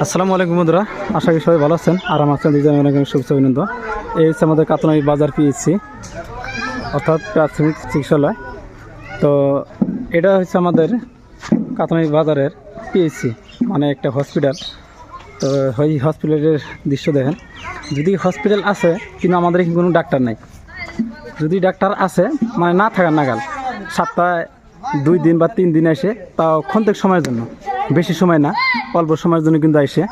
আসসালামু আলাইকুম বন্ধুরা, আশা করি সবাই ভালো আছেন। আর আমার চ্যানেল জানাই অনেক শুভেচ্ছা অভিনন্দন। এই হচ্ছে আমাদের কাতনাই বাজার পিএইচসি অর্থাৎ প্রাথমিক চিকিৎসালয়। তো এটা হচ্ছে আমাদের কাতনাই বাজারের পিএইচসি, মানে একটা হসপিটাল। তো ওই হসপিটালের দৃশ্য দেখেন। যদি হসপিটাল আছে কিন্তু আমাদের এখানে কোনো ডাক্তার নাই। যদি ডাক্তার আছে মানে না থাকার নাগাল, সপ্তাহে 2 দিন বা 3 দিন এসে, তাও ক্ষণিক সময়ের জন্য, বেশি সময় না, অল্প সময়ের জন্য কিন্তু এসে।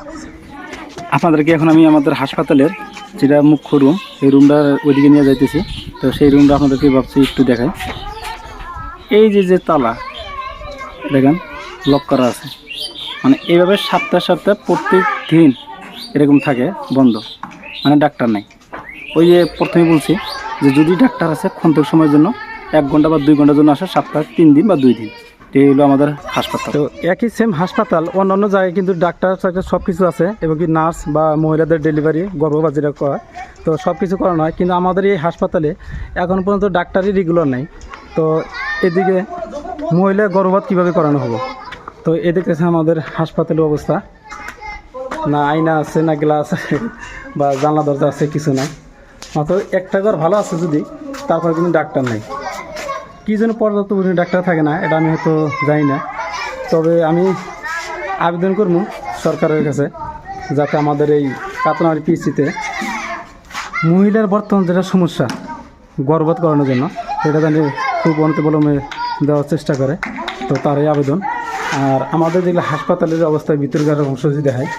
আপনাদেরকে এখন আমি আমাদের হাসপাতালের যেটা মুখ্য রুম, এই রুমটা ওইদিকে নিয়ে যাইতেছি। তো সেই রুমটা আপনাদেরকে ভাবছি একটু দেখাই। এই যে তালা দেখেন লক করা আছে, মানে এইভাবে সপ্তাহে সপ্তাহে প্রত্যেক দিন এরকম থাকে বন্ধ, মানে ডাক্তার নাই। ওই যে প্রথমে বলছি যে যদি ডাক্তার আছে ক্ষণিক সময়ের জন্য 1 ঘন্টা বা 2 ঘন্টার জন্য আসে, সপ্তাহে 3 দিন বা 2 দিন। এই হলো আমাদের হাসপাতাল। তো একই সেম হাসপাতাল অন্যান্য জায়গায় কিন্তু ডাক্তার সব কিছু আছে, এবং কি নার্স বা মহিলাদের ডেলিভারি গর্ভপাত যেটা করা, তো সব কিছু করানো হয়। কিন্তু আমাদের এই হাসপাতালে এখন পর্যন্ত ডাক্তারই রেগুলার নাই। তো এদিকে মহিলা গর্ভপাত কীভাবে করানো হলো? তো এদিকে আমাদের হাসপাতালের অবস্থা, না আয়না আছে, না গ্লাস আছে, বা জানলা দরজা আছে, কিছু নাই। মাত্র একটা ঘর ভালো আছে যদি, তারপরে কিন্তু ডাক্তার নাই। কী জন্য পর্যাপ্ত পরিমাণে ডাক্তার থাকে না এটা আমি হয়তো জানি না। তবে আমি আবেদন করব সরকারের কাছে, যাতে আমাদের এই কাতনার পিএইচসিতে মহিলার বর্তমান যেটা সমস্যা গর্ভপাত করানোর জন্য, সেটা জানি খুব অনতিবিলম্বে দেওয়ার চেষ্টা করে। তো তার এই আবেদন। আর আমাদের যেগুলো হাসপাতালের অবস্থায় ভিতরকার অংশ যদি দেখায়,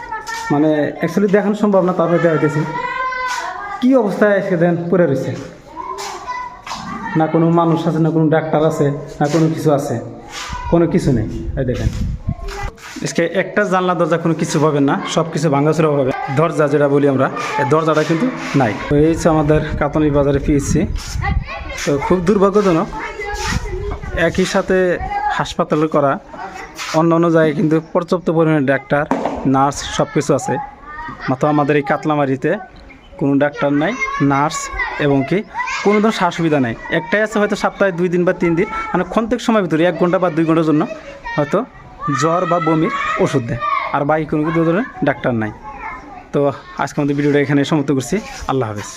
মানে অ্যাকচুয়ালি দেখানো সম্ভব না, তারপরে দেখাইতেছি কী অবস্থায় সেদিন পড়ে রয়েছে। না কোনো মানুষ আছে, না কোনো ডাক্তার আছে, না কোনো কিছু আছে, কোনো কিছু নেই। এই দেখেন, আজকে একটা জানলা দরজা কোনো কিছু পাবেন না, সব কিছু ভাঙাচোরা পাবে। দরজা যেটা বলি আমরা, এই দরজাটা কিন্তু নাই। তো এই হচ্ছে আমাদের কাতনাই বাজারে পিএইচসি। তো খুব দুর্ভাগ্যজনক, একই সাথে হাসপাতালে করা অন্য অন্য জায়গায় কিন্তু পর্যাপ্ত পরিমাণে ডাক্তার, নার্স সব কিছু আছে। মাত্র আমাদের এই কাতলামারিতে কোনো ডাক্তার নাই, নার্স এবং কি কোনো ধরনের সুবিধা নেই। একটাই আছে, হয়তো সপ্তাহে 2 দিন বা 3 দিন, মানে ক্ষণিক সময়ের ভিতরে 1 ঘন্টা বা 2 ঘন্টার জন্য হয়তো জ্বর বা বমির ওষুধ দেয়, আর বাকি কোনো ধরনের ডাক্তার নাই। তো আজকে আমাদের ভিডিওটা এখানে সমাপ্ত করছি। আল্লাহ হাফেজ।